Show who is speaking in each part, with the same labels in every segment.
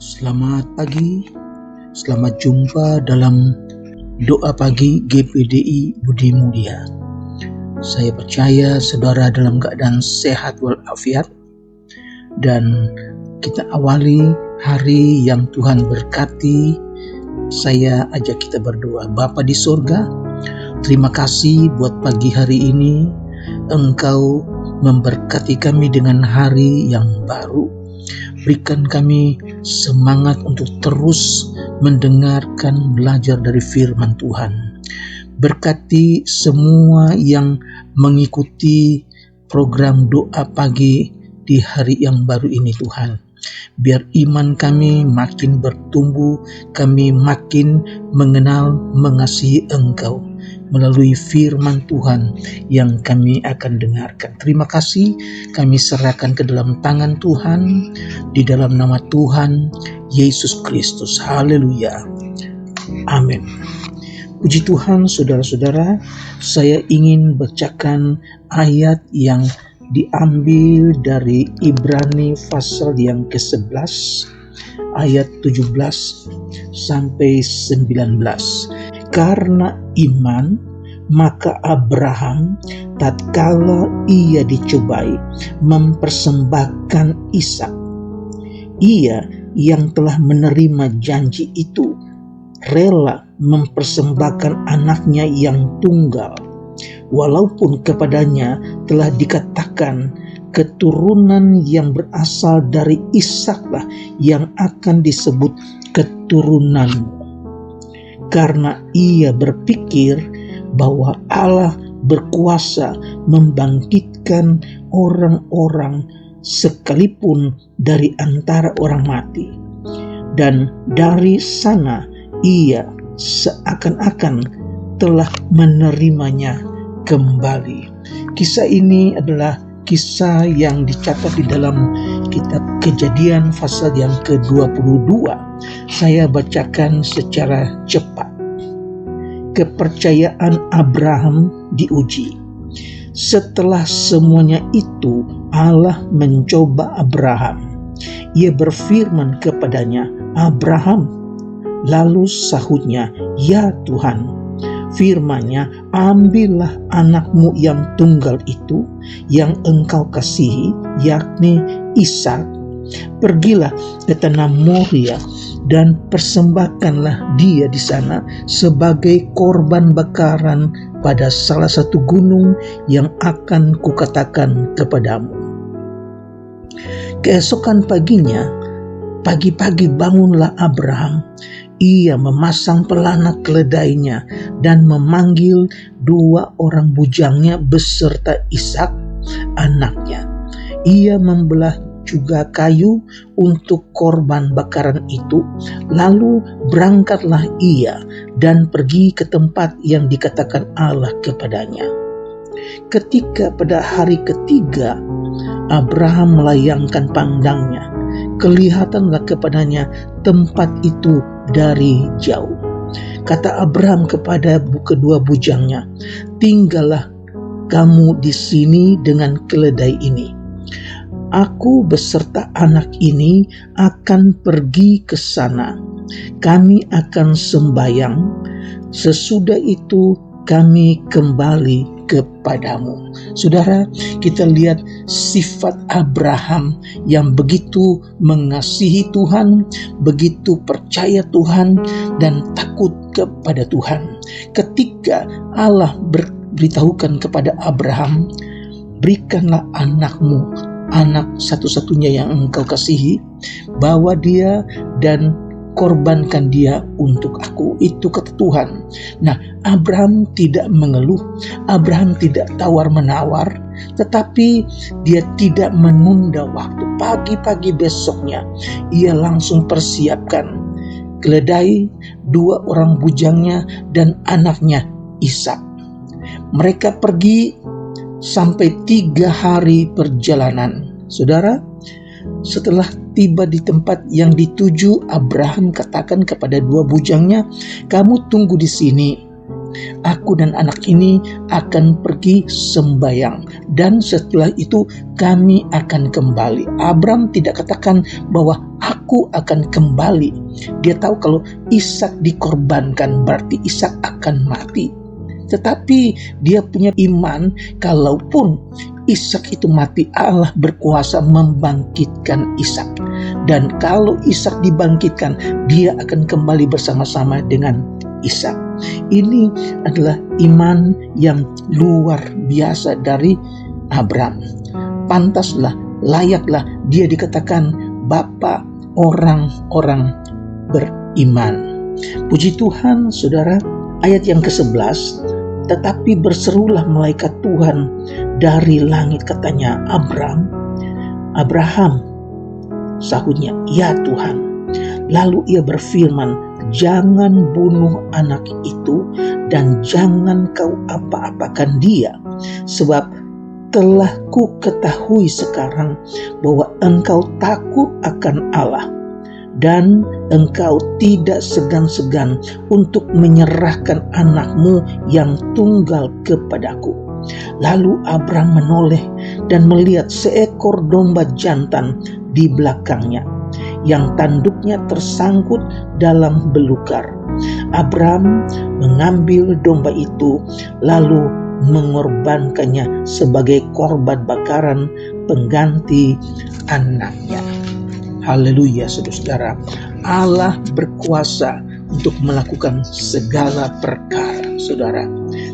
Speaker 1: Selamat pagi, selamat jumpa dalam doa pagi GPDI Budi Mulia. Saya percaya saudara dalam keadaan sehat walafiat dan kita awali hari yang Tuhan berkati. Saya ajak kita berdoa. Bapa di surga, terima kasih buat pagi hari ini. Engkau memberkati kami dengan hari yang baru. Berikan kami semangat untuk terus mendengarkan, belajar dari firman Tuhan. Berkati semua yang mengikuti program doa pagi di hari yang baru ini Tuhan. Biar iman kami makin bertumbuh, kami makin mengenal, mengasihi Engkau melalui firman Tuhan yang kami akan dengarkan. Terima kasih, kami serahkan ke dalam tangan Tuhan, di dalam nama Tuhan Yesus Kristus. Haleluya. Amin. Puji Tuhan, saudara-saudara, saya ingin bacakan ayat yang diambil dari Ibrani pasal yang ke-11 ayat 17 sampai 19. Karena iman, maka Abraham tatkala ia dicobai mempersembahkan Ishak. Ia yang telah menerima janji itu rela mempersembahkan anaknya yang tunggal, walaupun kepadanya telah dikatakan keturunan yang berasal dari Ishaklah yang akan disebut keturunanmu. Karena ia berpikir bahwa Allah berkuasa membangkitkan orang-orang sekalipun dari antara orang mati. Dan dari sana ia seakan-akan telah menerimanya kembali. Kisah ini adalah kisah yang dicatat di dalam kitab Kejadian pasal yang ke-22. Saya bacakan secara cepat. Kepercayaan Abraham diuji. Setelah semuanya itu, Allah mencoba Abraham. Ia berfirman kepadanya, "Abraham." Lalu sahutnya, "Ya Tuhan." Firman-Nya, "Ambillah anakmu yang tunggal itu, yang engkau kasihi, yakni Ishak. Pergilah ke tanah Moria dan persembahkanlah dia di sana sebagai korban bakaran pada salah satu gunung yang akan kukatakan kepadamu." Keesokan paginya, pagi-pagi bangunlah Abraham. Ia memasang pelana keledainya dan memanggil 2 orang bujangnya beserta Ishak anaknya. Ia membelah juga kayu untuk korban bakaran itu. Lalu berangkatlah ia dan pergi ke tempat yang dikatakan Allah kepadanya. Ketika pada hari ketiga Abraham melayangkan pandangnya, kelihatanlah kepadanya tempat itu dari jauh. Kata Abraham kepada kedua bujangnya, "Tinggallah kamu di sini dengan keledai ini. Aku beserta anak ini akan pergi ke sana. Kami akan sembahyang. Sesudah itu kami kembali kepadamu." Saudara, kita lihat sifat Abraham yang begitu mengasihi Tuhan, begitu percaya Tuhan, dan takut kepada Tuhan. Ketika Allah beritahukan kepada Abraham, "Berikanlah anakmu, anak satu-satunya yang engkau kasihi, bawa dia dan korbankan dia untuk aku." Itu kata Tuhan. Nah, Abraham tidak mengeluh, Abraham tidak tawar-menawar, tetapi dia tidak menunda waktu. Pagi-pagi besoknya ia langsung persiapkan keledai, 2 orang bujangnya, dan anaknya Ishak. Mereka pergi sampai 3 hari perjalanan. Saudara, setelah tiba di tempat yang dituju, Abraham katakan kepada 2 bujangnya, "Kamu tunggu di sini. Aku dan anak ini akan pergi sembahyang. dan setelah itu kami akan kembali. Abram tidak katakan bahwa aku akan kembali. Dia tahu kalau Ishak dikorbankan berarti Ishak akan mati. Tetapi dia punya iman kalaupun Ishak itu mati, Allah berkuasa membangkitkan Ishak. Dan kalau Ishak dibangkitkan, dia akan kembali bersama-sama dengan Ishak. Ini adalah iman yang luar biasa dari Abram. Pantaslah, layaklah dia dikatakan bapa orang-orang beriman. Puji Tuhan, saudara. Ayat yang ke-11, tetapi berserulah malaikat Tuhan dari langit, katanya, Abraham. Sahutnya, ya Tuhan. Lalu ia berfirman, jangan bunuh anak itu dan jangan kau apa-apakan dia, sebab telah ku ketahui sekarang bahwa engkau takut akan Allah dan engkau tidak segan-segan untuk menyerahkan anakmu yang tunggal kepadaku. Lalu Abram menoleh dan melihat seekor domba jantan di belakangnya, yang tanduknya tersangkut dalam belukar. Abram mengambil domba itu lalu mengorbankannya sebagai korban bakaran pengganti anaknya. Haleluya, saudara. Allah berkuasa untuk melakukan segala perkara, saudara.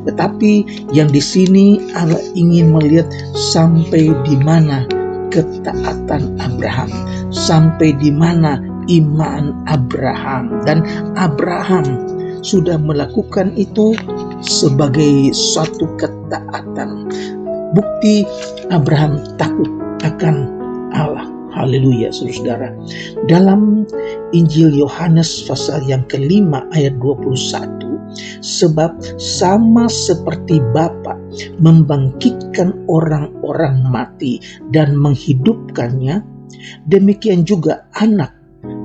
Speaker 1: Tetapi yang di sini Allah ingin melihat sampai di mana ketaatan Abraham, sampai di mana iman Abraham. Dan Abraham sudah melakukan itu sebagai suatu ketaatan. Bukti Abraham takut akan Allah. Haleluya, saudara. Dalam Injil Yohanes pasal yang kelima ayat 21, sebab sama seperti Bapa membangkitkan orang-orang mati dan menghidupkannya, demikian juga Anak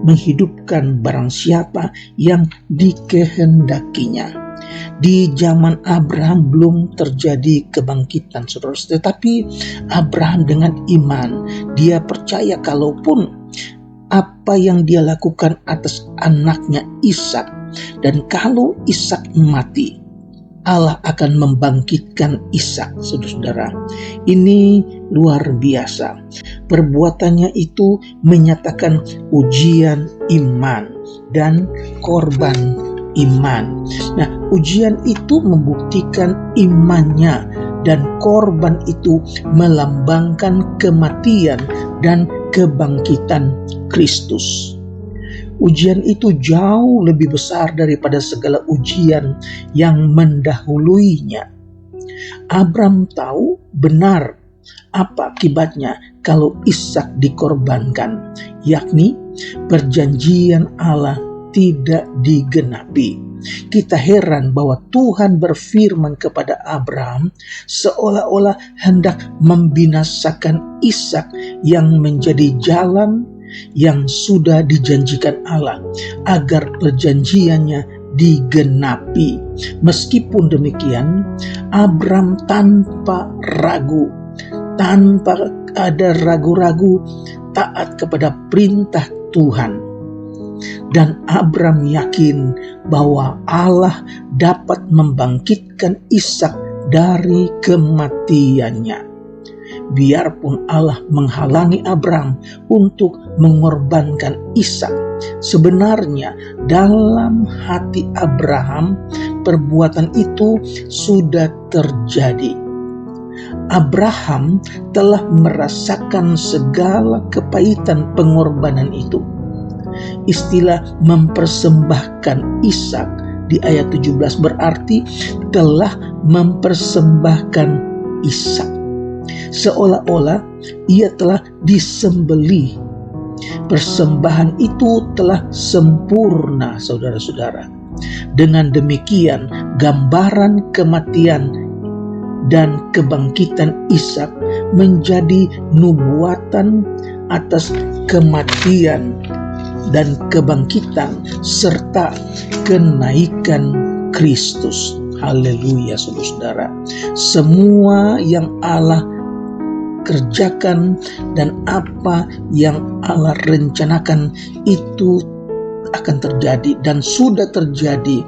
Speaker 1: menghidupkan barang siapa yang dikehendakinya. Di zaman Abraham belum terjadi kebangkitan, saudara. Tetapi Abraham dengan iman, dia percaya kalaupun apa yang dia lakukan atas anaknya Ishak, dan kalau Ishak mati, Allah akan membangkitkan Ishak, saudara. Ini luar biasa. Perbuatannya itu menyatakan ujian iman dan korban iman. Nah, ujian itu membuktikan imannya dan korban itu melambangkan kematian dan kebangkitan Kristus. Ujian itu jauh lebih besar daripada segala ujian yang mendahuluinya. Abram tahu benar apa akibatnya kalau Ishak dikorbankan, yakni perjanjian Allah tidak digenapi. Kita heran bahwa Tuhan berfirman kepada Abraham seolah-olah hendak membinasakan Ishak yang menjadi jalan yang sudah dijanjikan Allah agar perjanjiannya digenapi. Meskipun demikian, Abraham tanpa ragu, tanpa ada ragu-ragu, taat kepada perintah Tuhan. Dan Abram yakin bahwa Allah dapat membangkitkan Ishak dari kematiannya. Biarpun Allah menghalangi Abram untuk mengorbankan Ishak, sebenarnya dalam hati Abraham perbuatan itu sudah terjadi. Abraham telah merasakan segala kepahitan pengorbanan itu. Istilah mempersembahkan Ishak di ayat 17 berarti telah mempersembahkan Ishak. Seolah-olah ia telah disembelih. Persembahan itu telah sempurna, saudara-saudara. Dengan demikian, gambaran kematian dan kebangkitan Ishak menjadi nubuatan atas kematian dan kebangkitan serta kenaikan Kristus. Haleluya, saudara. Semua yang Allah kerjakan dan apa yang Allah rencanakan itu akan terjadi dan sudah terjadi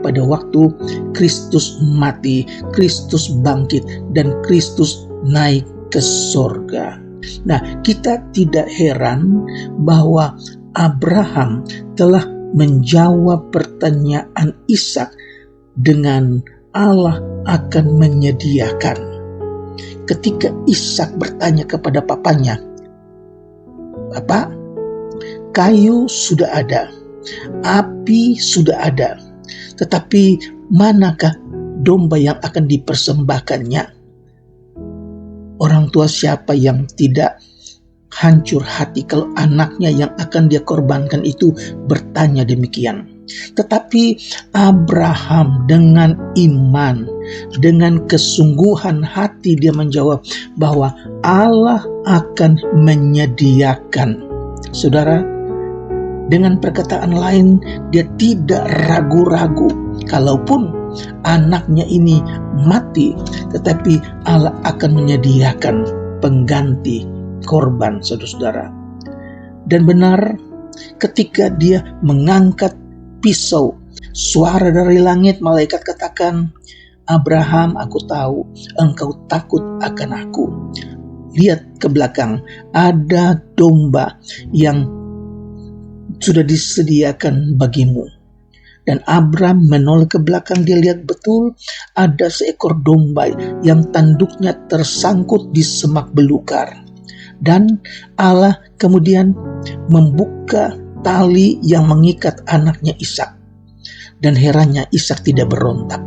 Speaker 1: pada waktu Kristus mati, Kristus bangkit, dan Kristus naik ke sorga. Nah, kita tidak heran bahwa Abraham telah menjawab pertanyaan Ishak dengan Allah akan menyediakan. Ketika Ishak bertanya kepada papanya, "Bapak, kayu sudah ada, api sudah ada, tetapi manakah domba yang akan dipersembahkannya?" Orang tua siapa yang tidak hancur hati kalau anaknya yang akan dia korbankan itu bertanya demikian. Tetapi Abraham dengan iman, dengan kesungguhan hati dia menjawab bahwa Allah akan menyediakan. Saudara, dengan perkataan lain, dia tidak ragu-ragu. Kalaupun anaknya ini mati, tetapi Allah akan menyediakan pengganti korban, saudara-saudara. Dan benar, ketika dia mengangkat pisau, suara dari langit, malaikat katakan, "Abraham, aku tahu engkau takut akan aku. Lihat ke belakang, ada domba yang sudah disediakan bagimu." Dan Abraham menoleh ke belakang, dia lihat betul ada seekor domba yang tanduknya tersangkut di semak belukar. Dan Allah kemudian membuka tali yang mengikat anaknya Ishak. Dan herannya Ishak tidak berontak.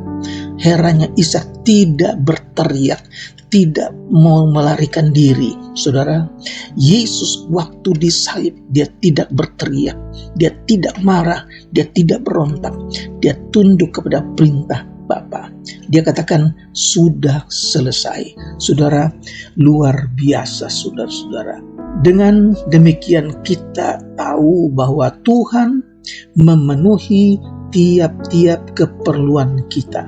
Speaker 1: Herannya Ishak tidak berteriak, tidak mau melarikan diri. Saudara, Yesus waktu disalib, dia tidak berteriak, dia tidak marah, dia tidak berontak. Dia tunduk kepada perintah Bapa. Dia katakan, "Sudah selesai." Saudara, luar biasa saudara-saudara. Dengan demikian kita tahu bahwa Tuhan memenuhi tiap-tiap keperluan kita.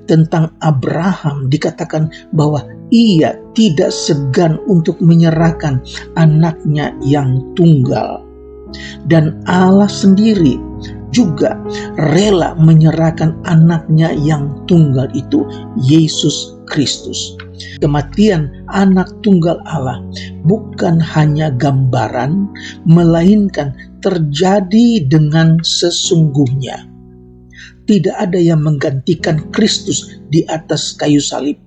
Speaker 1: Tentang Abraham dikatakan bahwa ia tidak segan untuk menyerahkan anaknya yang tunggal. Dan Allah sendiri juga rela menyerahkan anaknya yang tunggal itu, Yesus Kristus. Kematian anak tunggal Allah bukan hanya gambaran, melainkan terjadi dengan sesungguhnya. Tidak ada yang menggantikan Kristus di atas kayu salib.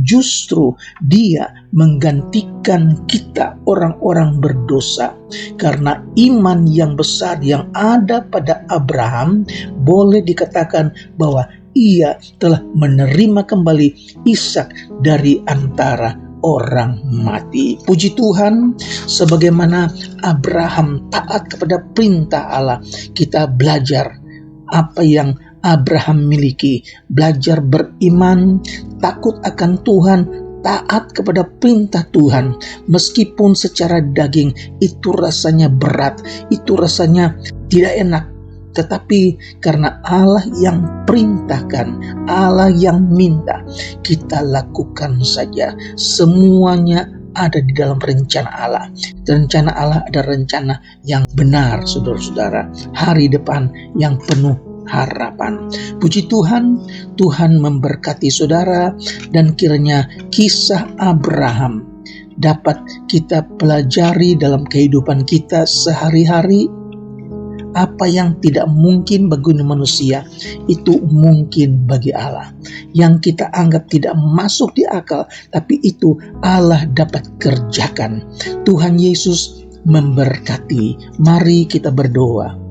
Speaker 1: Justru dia menggantikan kita orang-orang berdosa. Karena iman yang besar yang ada pada Abraham, boleh dikatakan bahwa ia telah menerima kembali Ishak dari antara orang mati. Puji Tuhan, sebagaimana Abraham taat kepada perintah Allah, kita belajar apa yang Abraham miliki, belajar beriman, takut akan Tuhan, taat kepada perintah Tuhan, meskipun secara daging itu rasanya berat, itu rasanya tidak enak, tetapi karena Allah yang perintahkan, Allah yang minta, kita lakukan saja. Semuanya ada di dalam rencana Allah. Rencana Allah ada rencana yang benar, saudara-saudara. Hari depan yang penuh harapan. Puji Tuhan, Tuhan memberkati saudara, dan kiranya kisah Abraham dapat kita pelajari dalam kehidupan kita sehari-hari. Apa yang tidak mungkin bagi manusia, itu mungkin bagi Allah. Yang kita anggap tidak masuk di akal, tapi itu Allah dapat kerjakan. Tuhan Yesus memberkati. Mari kita berdoa.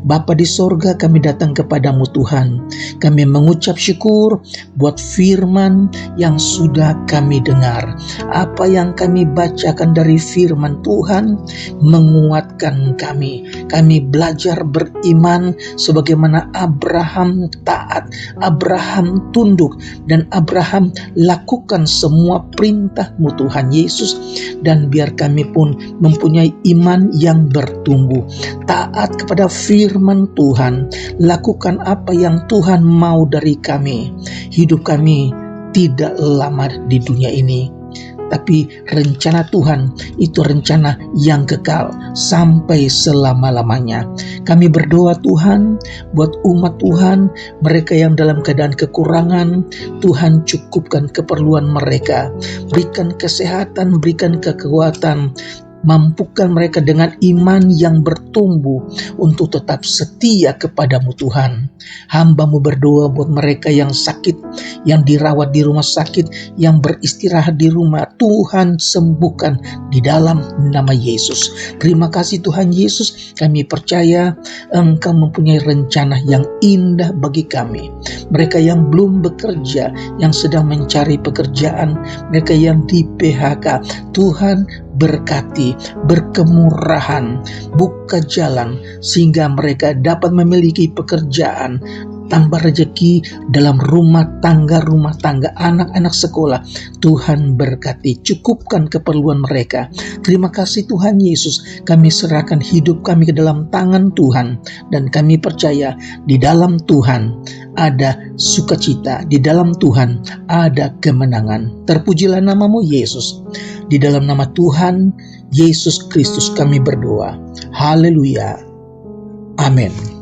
Speaker 1: Bapa di sorga, kami datang kepadamu Tuhan. Kami mengucap syukur buat firman yang sudah kami dengar. Apa yang kami bacakan dari firman Tuhan menguatkan kami. Kami belajar beriman sebagaimana Abraham taat, Abraham tunduk, dan Abraham lakukan semua perintah-Mu Tuhan Yesus. Dan biar kami pun mempunyai iman yang bertumbuh, taat kepada firman Tuhan, lakukan apa yang Tuhan mau dari kami. Hidup kami tidak lama di dunia ini, tapi rencana Tuhan itu rencana yang kekal sampai selama-lamanya. Kami berdoa Tuhan buat umat Tuhan, mereka yang dalam keadaan kekurangan, Tuhan cukupkan keperluan mereka, berikan kesehatan, berikan kekuatan, mampukan mereka dengan iman yang bertumbuh untuk tetap setia kepadamu Tuhan. Hamba-Mu berdoa buat mereka yang sakit, yang dirawat di rumah sakit, yang beristirahat di rumah. Tuhan sembuhkan di dalam nama Yesus. Terima kasih Tuhan Yesus, kami percaya Engkau mempunyai rencana yang indah bagi kami. Mereka yang belum bekerja, yang sedang mencari pekerjaan, mereka yang di PHK, Tuhan berkati, berkemurahan, buka jalan sehingga mereka dapat memiliki pekerjaan, tambah rezeki dalam rumah tangga, anak-anak sekolah. Tuhan berkati, cukupkan keperluan mereka. Terima kasih Tuhan Yesus, kami serahkan hidup kami ke dalam tangan Tuhan, dan kami percaya di dalam Tuhan ada sukacita, di dalam Tuhan ada kemenangan. Terpujilah namamu Yesus. Di dalam nama Tuhan Yesus Kristus kami berdoa. Haleluya. Amin.